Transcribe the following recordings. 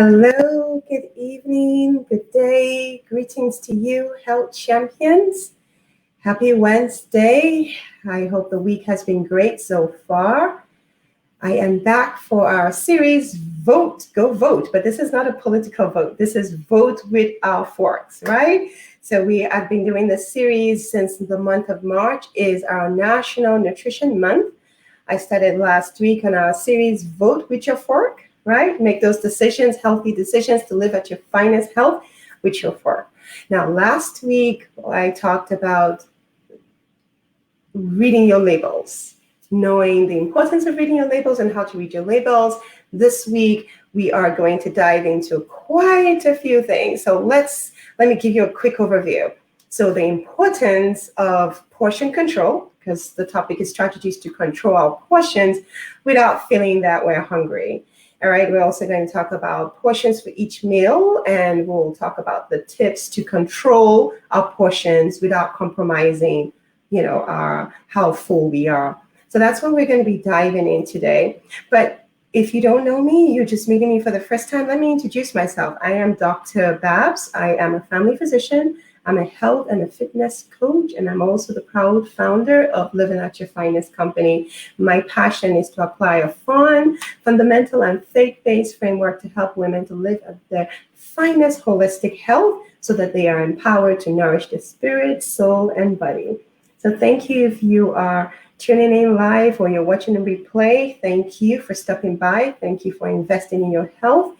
Hello, good evening, good day. Greetings to you, health champions. Happy Wednesday. I hope the week has been great so far. I am back for our series, Vote, Go Vote. But this is not a political vote. This is Vote with Our Forks, right? So I've been doing this series since the month of March is our National Nutrition Month. I started last week on our series, Vote with Your Fork, right? Make those decisions, healthy decisions to live at your finest health with your fork. Now, last week, I talked about reading your labels, knowing the importance of reading your labels and how to read your labels. This week, we are going to dive into quite a few things. So let me give you a quick overview. So the importance of portion control, because the topic is strategies to control our portions without feeling that we're hungry. All right, we're also going to talk about portions for each meal, and we'll talk about the tips to control our portions without compromising, how full we are. So that's what we're going to be diving in today. But if you don't know me, you're just meeting me for the first time, let me introduce myself. I am Dr. Babs. I am a family physician. I'm a health and a fitness coach, and I'm also the proud founder of Living at Your Finest company. My passion is to apply a fun, fundamental, and faith-based framework to help women to live at their finest holistic health so that they are empowered to nourish their spirit, soul, and body. So thank you if you are tuning in live or you're watching the replay. Thank you for stopping by. Thank you for investing in your health.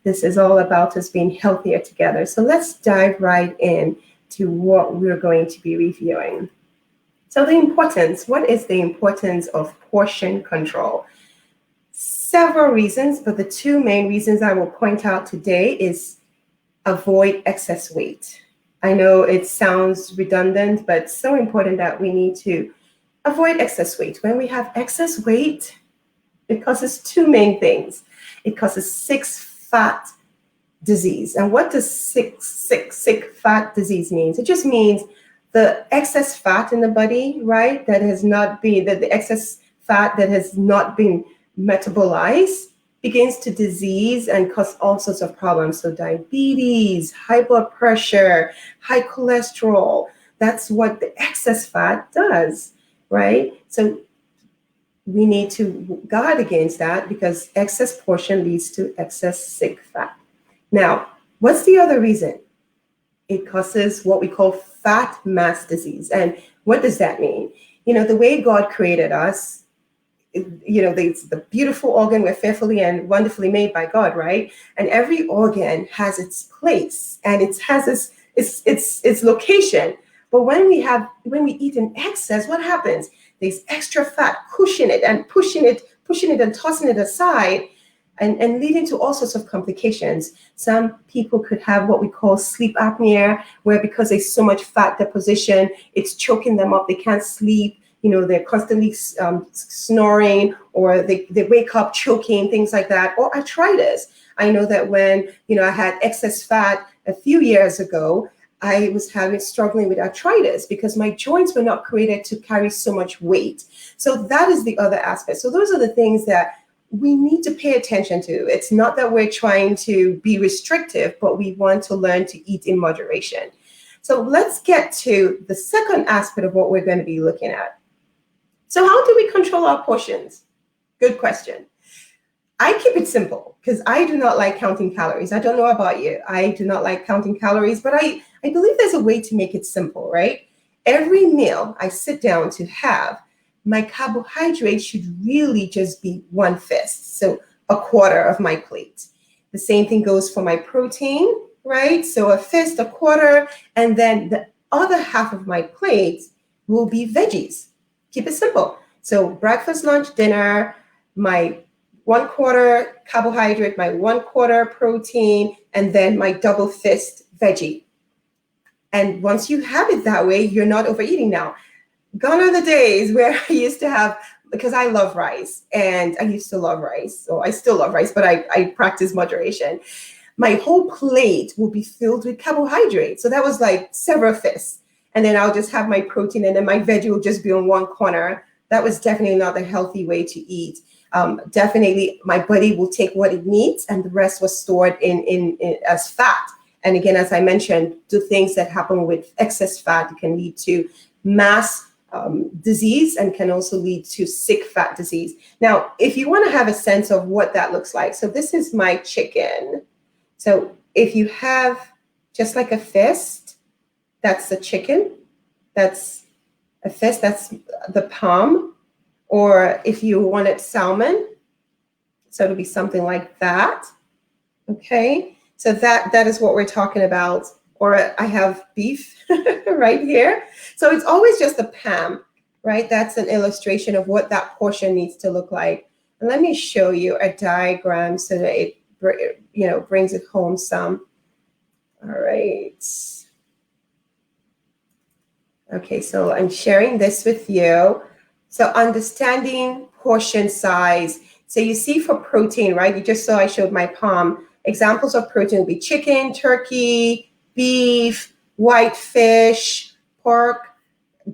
This is all about us being healthier together. So let's dive right in to what we're going to be reviewing. So what is the importance of portion control? Several reasons, but the two main reasons I will point out today is avoid excess weight. I know it sounds redundant, but it's so important that we need to avoid excess weight. When we have excess weight, it causes two main things. It causes sick fat disease. And what does sick fat disease means? It just means the excess fat in the body, right? The excess fat that has not been metabolized begins to disease and cause all sorts of problems. So diabetes, high blood pressure, high cholesterol, that's what the excess fat does, right? So we need to guard against that because excess portion leads to excess sick fat. Now, what's the other reason? It causes what we call fat mass disease. And what does that mean? The way God created us, the beautiful organ, we're fearfully and wonderfully made by God, right? And every organ has its place and it has its location. But when we eat in excess, what happens? There's extra fat pushing it and tossing it aside and leading to all sorts of complications. Some people could have what we call sleep apnea, where because there's so much fat deposition, it's choking them up. They can't sleep. They're constantly snoring, or they wake up choking, things like that. Or arthritis. I know that when, I had excess fat a few years ago, I was struggling with arthritis because my joints were not created to carry so much weight. So that is the other aspect. So those are the things that we need to pay attention to. It's not that we're trying to be restrictive, but we want to learn to eat in moderation. So let's get to the second aspect of what we're going to be looking at. So how do we control our portions? Good question. I keep it simple because I do not like counting calories. I don't know about you. I do not like counting calories, but I believe there's a way to make it simple, right? Every meal I sit down to have, my carbohydrates should really just be 1/5, so a quarter of my plate. The same thing goes for my protein, right? So 1/5, a quarter, and then the other half of my plate will be veggies. Keep it simple. So breakfast, lunch, dinner, my 1/4 carbohydrate, my 1/4 protein, and then my double fist veggie. And once you have it that way, you're not overeating now. Gone are the days where I used to have, because I love rice, and I used to love rice. So I still love rice, but I practice moderation. My whole plate will be filled with carbohydrates. So that was like several fists. And then I'll just have my protein, and then my veggie will just be on one corner. That was definitely not the healthy way to eat. definitely my body will take what it needs, and the rest was stored in as fat. And again, as I mentioned, the things that happen with excess fat can lead to mass disease and can also lead to sick fat disease. Now, if you want to have a sense of what that looks like, so this is my chicken. So if you have just like a fist, that's the chicken. That's a fist, that's the palm. Or if you wanted salmon, so it'll be something like that. Okay, so that is what we're talking about. Or I have beef right here. So it's always just a palm, right? That's an illustration of what that portion needs to look like. And let me show you a diagram so that it brings it home some. All right. Okay, so I'm sharing this with you. So understanding portion size. So you see for protein, right? You just saw I showed my palm. Examples of protein would be chicken, turkey, beef, white fish, pork,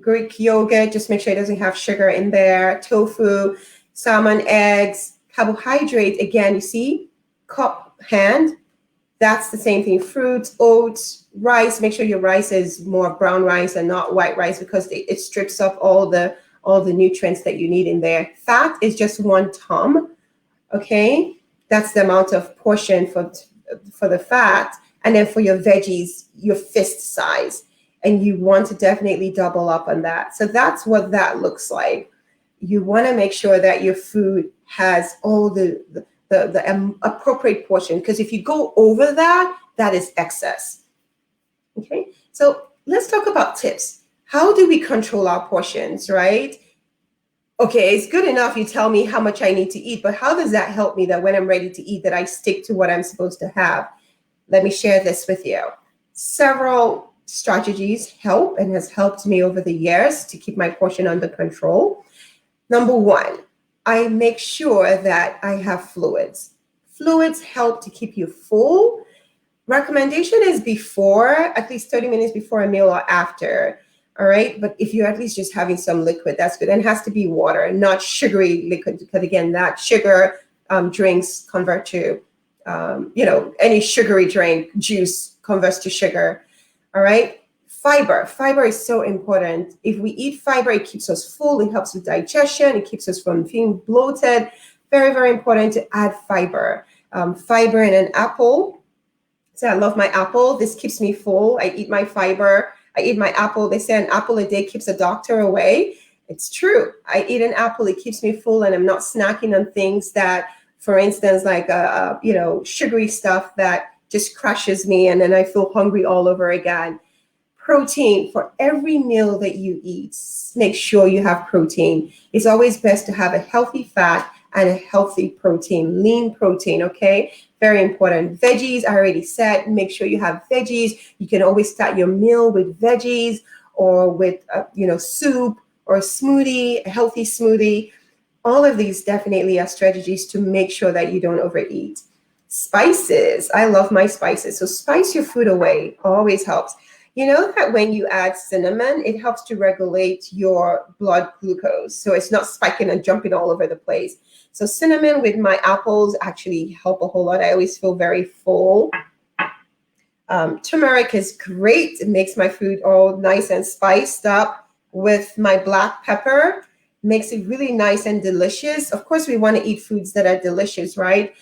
Greek yogurt, just make sure it doesn't have sugar in there, tofu, salmon, eggs, carbohydrate. Again, you see, cup, hand, that's the same thing. Fruits, oats, rice. Make sure your rice is more brown rice and not white rice because it strips up all the nutrients that you need in there. Fat is just 1 thumb. Okay, that's the amount of portion for the fat. And then for your veggies, your fist size. And you want to definitely double up on that. So that's what that looks like. You want to make sure that your food has all the appropriate portion, because if you go over that, that is excess. Okay, so let's talk about tips. How do we control our portions, right? Okay, it's good enough you tell me how much I need to eat, but how does that help me that when I'm ready to eat that I stick to what I'm supposed to have? Let me share this with you. Several strategies help and has helped me over the years to keep my portion under control. Number 1, I make sure that I have fluids. Fluids help to keep you full. Recommendation is before, at least 30 minutes before a meal or after. All right. But if you're at least just having some liquid, that's good. And it has to be water, not sugary liquid, because again, that sugar drinks convert to, any sugary drink, juice converts to sugar. All right. Fiber is so important. If we eat fiber, it keeps us full. It helps with digestion. It keeps us from feeling bloated. Very, very important to add fiber. Fiber in an apple. So I love my apple. This keeps me full. I eat my fiber. I eat my apple. They say an apple a day keeps a doctor away. It's true. I eat an apple. It keeps me full, and I'm not snacking on things that, for instance, like sugary stuff that just crushes me, and then I feel hungry all over again. Protein, for every meal that you eat, make sure you have protein. It's always best to have a healthy fat and a healthy protein, lean protein, okay? Very important. Veggies, I already said, make sure you have veggies. You can always start your meal with veggies or with, soup or a smoothie, a healthy smoothie. All of these definitely are strategies to make sure that you don't overeat. Spices, I love my spices. So spice your food away, always helps. You know that when you add cinnamon, it helps to regulate your blood glucose. So it's not spiking and jumping all over the place. So cinnamon with my apples actually help a whole lot. I always feel very full. Turmeric is great. It makes my food all nice and spiced up. With my black pepper, makes it really nice and delicious. Of course, we want to eat foods that are delicious, right?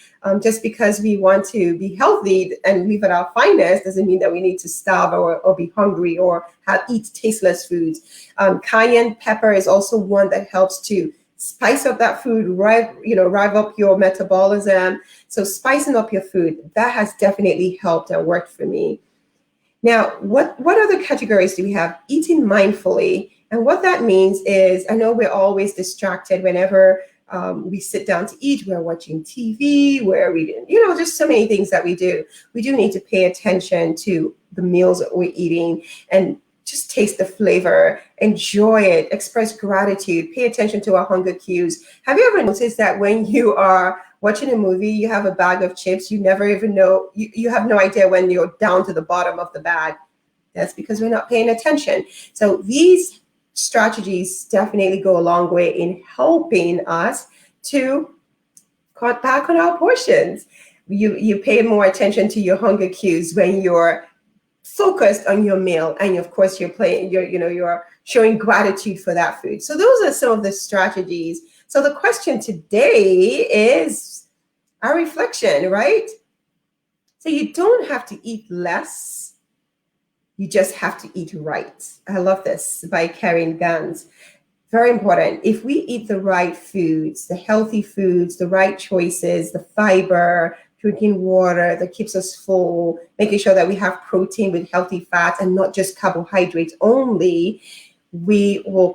Just because we want to be healthy and live at our finest doesn't mean that we need to starve or be hungry or eat tasteless foods. Cayenne pepper is also one that helps to spice up that food, rev up your metabolism. So spicing up your food, that has definitely helped and worked for me. Now, what other categories do we have? Eating mindfully. And what that means is, I know we're always distracted whenever we sit down to eat. We're watching TV, we're reading, just so many things that we do. We do need to pay attention to the meals that we're eating and just taste the flavor, enjoy it, express gratitude, pay attention to our hunger cues. Have you ever noticed that when you are watching a movie, you have a bag of chips, you never even know, you have no idea when you're down to the bottom of the bag? That's because we're not paying attention. So these strategies definitely go a long way in helping us to cut back on our portions. You pay more attention to your hunger cues when you're focused on your meal, and of course you're showing gratitude for that food. So those are some of the strategies. So the question today is our reflection, right? So you don't have to eat less, you just have to eat right. I love this, by Karen Gans. Very important. If we eat the right foods, the healthy foods, the right choices, the fiber, drinking water that keeps us full, making sure that we have protein with healthy fats and not just carbohydrates only, we will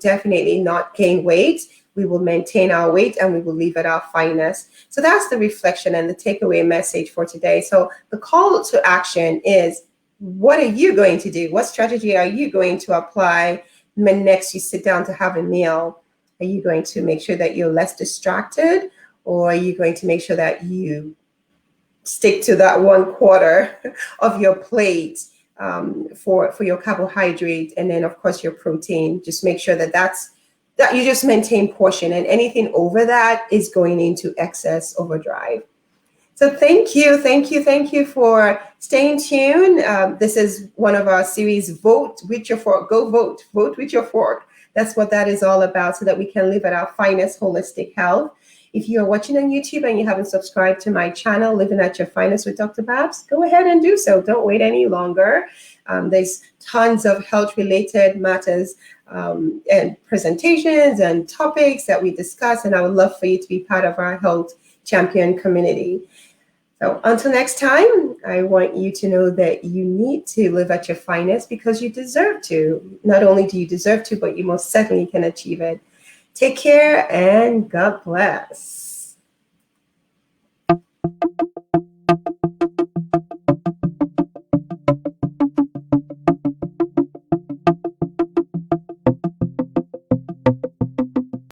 definitely not gain weight. We will maintain our weight and we will live at our finest. So that's the reflection and the takeaway message for today. So the call to action is, what are you going to do? What strategy are you going to apply when next you sit down to have a meal? Are you going to make sure that you're less distracted, or are you going to make sure that you stick to that 1/4 of your plate for your carbohydrate, and then of course your protein? Just make sure that you just maintain portion, and anything over that is going into excess overdrive. So thank you for staying tuned. This is one of our series, Vote with Your Fork. Go vote with your fork. That's what that is all about, so that we can live at our finest holistic health. If you are watching on YouTube and you haven't subscribed to my channel, Living at Your Finest with Dr. Babs, go ahead and do so. Don't wait any longer. There's tons of health-related matters and presentations and topics that we discuss, and I would love for you to be part of our Health Champion community. So until next time, I want you to know that you need to live at your finest because you deserve to. Not only do you deserve to, but you most certainly can achieve it. Take care and God bless.